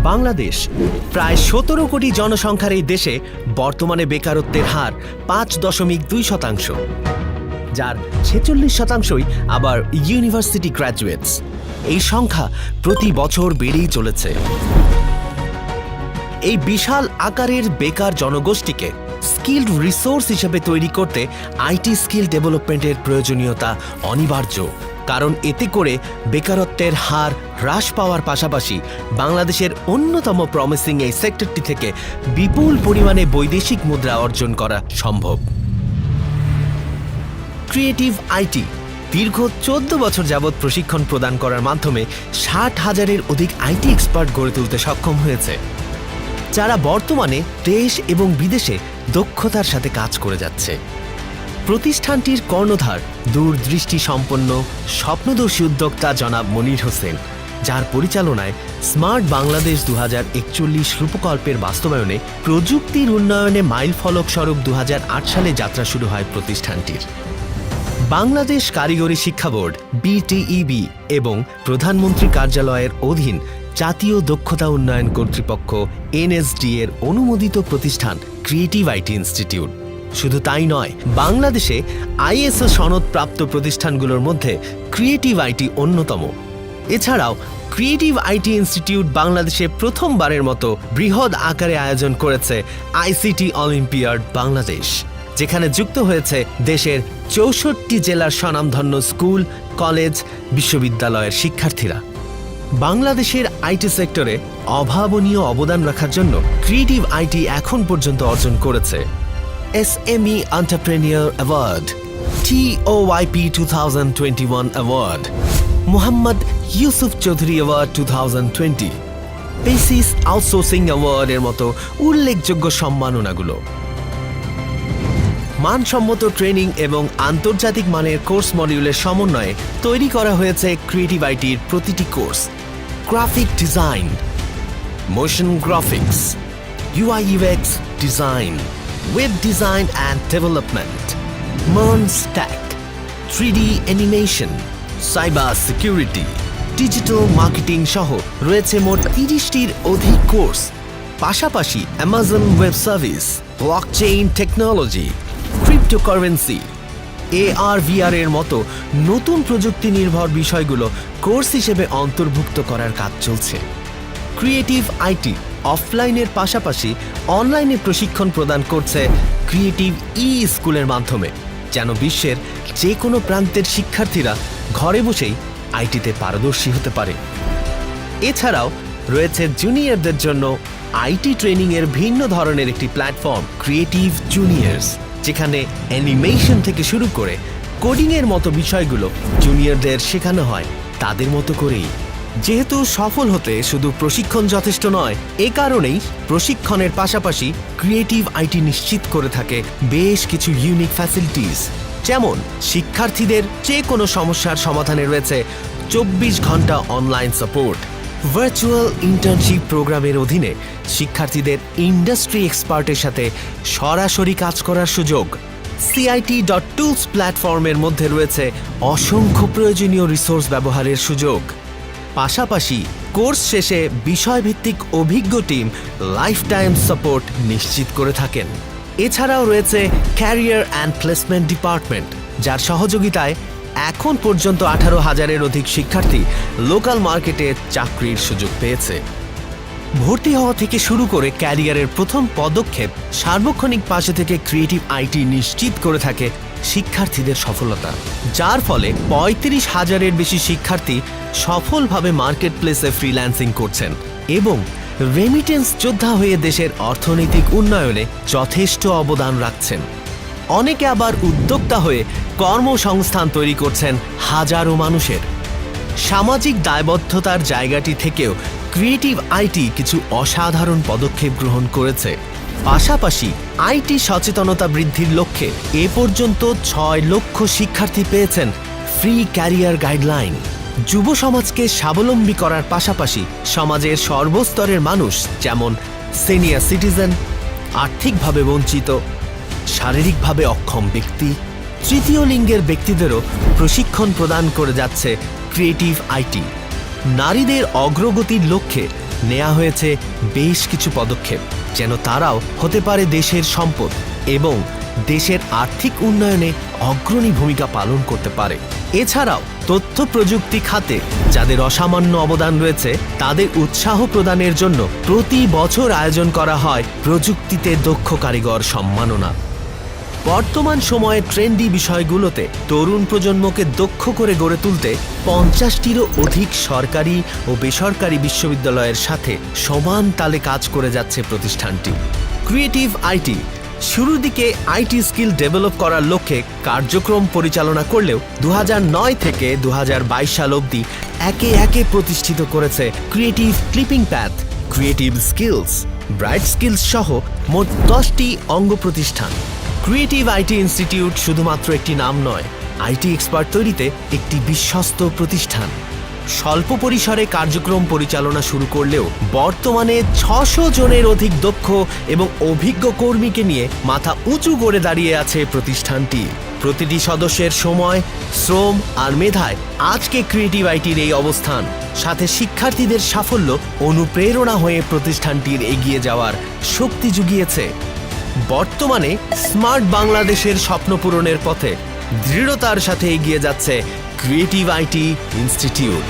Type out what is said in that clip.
বাংলাদেশ প্রায় ১৭ কোটি জনসংখ্যার এই দেশে বর্তমানে বেকারত্বের হার ৫.২%, যার ৪৬% আবার ইউনিভার্সিটি গ্র্যাজুয়েটস। এই সংখ্যা প্রতি বছর বেড়েই চলেছে। এই বিশাল আকারের বেকার জনগোষ্ঠীকে স্কিলড রিসোর্স হিসেবে তৈরি করতে আইটি স্কিল ডেভেলপমেন্টের প্রয়োজনীয়তা অনিবার্য, কারণ এতে করে বেকারত্বের হার হ্রাস পাওয়ার পাশাপাশি বাংলাদেশের অন্যতম প্রমিসিং এই সেক্টরটি থেকে বিপুল পরিমাণে বৈদেশিক মুদ্রা অর্জন করা সম্ভব। ক্রিয়েটিভ আইটি দীর্ঘ ১৪ বছর যাবৎ প্রশিক্ষণ প্রদান করার মাধ্যমে ৬০,০০০-এর অধিক আইটি এক্সপার্ট গড়ে তুলতে সক্ষম হয়েছে, যারা বর্তমানে দেশ এবং বিদেশে দক্ষতার সাথে কাজ করে যাচ্ছে। প্রতিষ্ঠানটির কর্ণধার দূরদৃষ্টি সম্পন্ন স্বপ্নদর্শী উদ্যোক্তা জনাব মনির হোসেন, যার পরিচালনায় স্মার্ট বাংলাদেশ ২০৪১ রূপকল্পের বাস্তবায়নে প্রযুক্তির উন্নয়নে মাইলফলক স্বরূপ ২০০৮ সালে যাত্রা শুরু হয় প্রতিষ্ঠানটির। বাংলাদেশ কারিগরি শিক্ষা বোর্ড BTEB এবং প্রধানমন্ত্রী কার্যালয়ের অধীন জাতীয় দক্ষতা উন্নয়ন কর্তৃপক্ষ NSD এর অনুমোদিত প্রতিষ্ঠান ক্রিয়েটিভ আইটি ইনস্টিটিউট। শুধু তাই নয়, বাংলাদেশে ISO সনদপ্রাপ্ত প্রতিষ্ঠানগুলোর মধ্যে ক্রিয়েটিভ আইটি অন্যতম। এছাড়াও ক্রিয়েটিভ আইটি ইনস্টিটিউট বাংলাদেশে প্রথমবারের মতো বৃহৎ আকারে আয়োজন করেছে ICT অলিম্পিয়াড বাংলাদেশ, যেখানে যুক্ত হয়েছে দেশের ৬৪ জেলার স্বনামধন্য স্কুল, কলেজ, বিশ্ববিদ্যালয়ের শিক্ষার্থীরা। বাংলাদেশের আইটি সেক্টরে অভাবনীয় অবদান রাখার জন্য ক্রিয়েটিভ আইটি এখন পর্যন্ত অর্জন করেছে SME Entrepreneur Award, TOYP 2021 Award, Mohammad Yusuf Chowdhury award 2020, BASIS outsourcing অ্যাওয়ার্ডের মতো উল্লেখযোগ্য সম্মাননাগুলো। মানসম্মত ট্রেনিং এবং আন্তর্জাতিক মানের কোর্স মডিউলের সমন্বয়ে তৈরি করা হয়েছে ক্রিয়েটিভ আইটির প্রতিটি course: graphic design, motion graphics, UI/UX design, web design and development, MERN stack, 3D animation, cyber security, digital marketing সহ রয়েছে মোট ৩০টির অধিক কোর্স। পাশাপাশি Amazon web service, blockchain technology, cryptocurrency, AR/VR এর মতো নতুন প্রযুক্তি নির্ভর বিষয়গুলো কোর্স হিসেবে অন্তর্ভুক্ত করার কাজ চলছে। ক্রিয়েটিভ আইটি অফলাইনের পাশাপাশি অনলাইনে প্রশিক্ষণ প্রদান করছে ক্রিয়েটিভ স্কুলের মাধ্যমে, যেন বিশ্বের যে কোনো প্রান্তের শিক্ষার্থীরা ঘরে বসেই আইটিতে পারদর্শী হতে পারে। এছাড়াও রয়েছে জুনিয়রদের জন্য আইটি ট্রেনিংয়ের ভিন্ন ধরনের একটি প্ল্যাটফর্ম ক্রিয়েটিভ জুনিয়র্স, যেখানে অ্যানিমেশন থেকে শুরু করে কোডিংয়ের মতো বিষয়গুলো জুনিয়রদের শেখানো হয় তাদের মতো করেই। যেহেতু সফল হতে শুধু প্রশিক্ষণ যথেষ্ট নয়, এ কারণেই প্রশিক্ষণের পাশাপাশি ক্রিয়েটিভ আইটি নিশ্চিত করে থাকে বেশ কিছু ইউনিক ফ্যাসিলিটিস, যেমন শিক্ষার্থীদের যে কোনো সমস্যার সমাধানে রয়েছে ২৪ ঘন্টা অনলাইন সাপোর্ট, ভার্চুয়াল ইন্টার্নশিপ প্রোগ্রামের অধীনে শিক্ষার্থীদের ইন্ডাস্ট্রি এক্সপার্টের সাথে সরাসরি কাজ করার সুযোগ, CIT.tools প্ল্যাটফর্মের মধ্যে রয়েছে অসংখ্য প্রয়োজনীয় রিসোর্স ব্যবহারের সুযোগ। পাশাপাশি কোর্স শেষে বিষয়ভিত্তিক অভিজ্ঞ টিম লাইফ টাইম সাপোর্ট নিশ্চিত করে থাকেন। এছাড়াও রয়েছে ক্যারিয়ার অ্যান্ড প্লেসমেন্ট ডিপার্টমেন্ট, যার সহযোগিতায় এখন পর্যন্ত ১৮,০০০-এর অধিক শিক্ষার্থী লোকাল মার্কেটে চাকরির সুযোগ পেয়েছে। ভর্তি হওয়া থেকে শুরু করে ক্যারিয়ারের প্রথম পদক্ষেপ সার্বক্ষণিক পাশে থেকে ক্রিয়েটিভ আইটি নিশ্চিত করে থাকে শিক্ষার্থীদের সফলতা, যার ফলে ৩৫,০০০-এর বেশি শিক্ষার্থী সফলভাবে মার্কেট প্লেসে ফ্রিল্যান্সিং করছেন এবং রেমিটেন্স যোদ্ধা হয়ে দেশের অর্থনৈতিক উন্নয়নে যথেষ্ট অবদান রাখছেন। অনেকে আবার উদ্যোক্তা হয়ে কর্মসংস্থান তৈরি করছেন হাজারো মানুষের। সামাজিক দায়বদ্ধতার জায়গাটি থেকেও ক্রিয়েটিভ আইটি কিছু অসাধারণ পদক্ষেপ গ্রহণ করেছে। পাশাপাশি আইটি সচেতনতা বৃদ্ধির লক্ষ্যে এ পর্যন্ত ৬ লক্ষ শিক্ষার্থী পেয়েছেন ফ্রি ক্যারিয়ার গাইডলাইন। যুব সমাজকে স্বাবলম্বী করার পাশাপাশি সমাজের সর্বস্তরের মানুষ, যেমন সিনিয়র সিটিজেন, আর্থিকভাবে বঞ্চিত, শারীরিকভাবে অক্ষম ব্যক্তি, তৃতীয় লিঙ্গের ব্যক্তিদেরও প্রশিক্ষণ প্রদান করে যাচ্ছে ক্রিয়েটিভ আইটি। নারীদের অগ্রগতির লক্ষ্যে নেওয়া হয়েছে বেশ কিছু পদক্ষেপ যেন তারাও হতে পারে দেশের সম্পদ এবং দেশের আর্থিক উন্নয়নে অগ্রণী ভূমিকা পালন করতে পারে। এছাড়াও তথ্য প্রযুক্তি খাতে যাদের অসামান্য অবদান রয়েছে তাদের উৎসাহ প্রদানের জন্য প্রতি বছর আয়োজন করা হয় প্রযুক্তিতে দক্ষ কারিগর সম্মাননা। বর্তমান সময়ে ট্রেন্ডি বিষয়গুলোতে তরুণ প্রজন্মকে দক্ষ করে গড়ে তুলতে 50টিরও অধিক সরকারি ও বেসরকারি বিশ্ববিদ্যালয়ের সাথে সমান তালে কাজ করে যাচ্ছে প্রতিষ্ঠানটি। ক্রিয়েটিভ আইটি শুরুর দিকে আইটি স্কিল ডেভেলপ করার লক্ষ্যে কার্যক্রম পরিচালনা করলেও 2009 থেকে 2022 সাল অবধি একে একে প্রতিষ্ঠিত করেছে creative clipping path, creative skills, bright skills সহ মোট 10টি অঙ্গ প্রতিষ্ঠান। ক্রিয়েটিভ আইটি ইনস্টিটিউট শুধুমাত্র একটি নাম নয়, আইটি এক্সপার্ট তৈরিতে একটি বিশ্বস্ত প্রতিষ্ঠান। স্বল্প পরিসরে কার্যক্রম পরিচালনা শুরু করলেও বর্তমানে 600 জনের অধিক দক্ষ এবং অভিজ্ঞ কর্মীকে নিয়ে মাথা উঁচু করে দাঁড়িয়ে আছে প্রতিষ্ঠানটি। প্রতিটি সদস্যের সময়, শ্রম আর মেধায় আজকে ক্রিয়েটিভ আইটির এই অবস্থান, সাথে শিক্ষার্থীদের সাফল্য অনুপ্রেরণা হয়ে প্রতিষ্ঠানটির এগিয়ে যাওয়ার শক্তি জুগিয়েছে। বর্তমানে স্মার্ট বাংলাদেশের স্বপ্ন পূরণের পথে দৃঢ়তার সাথে এগিয়ে যাচ্ছে ক্রিয়েটিভ আইটি ইনস্টিটিউট।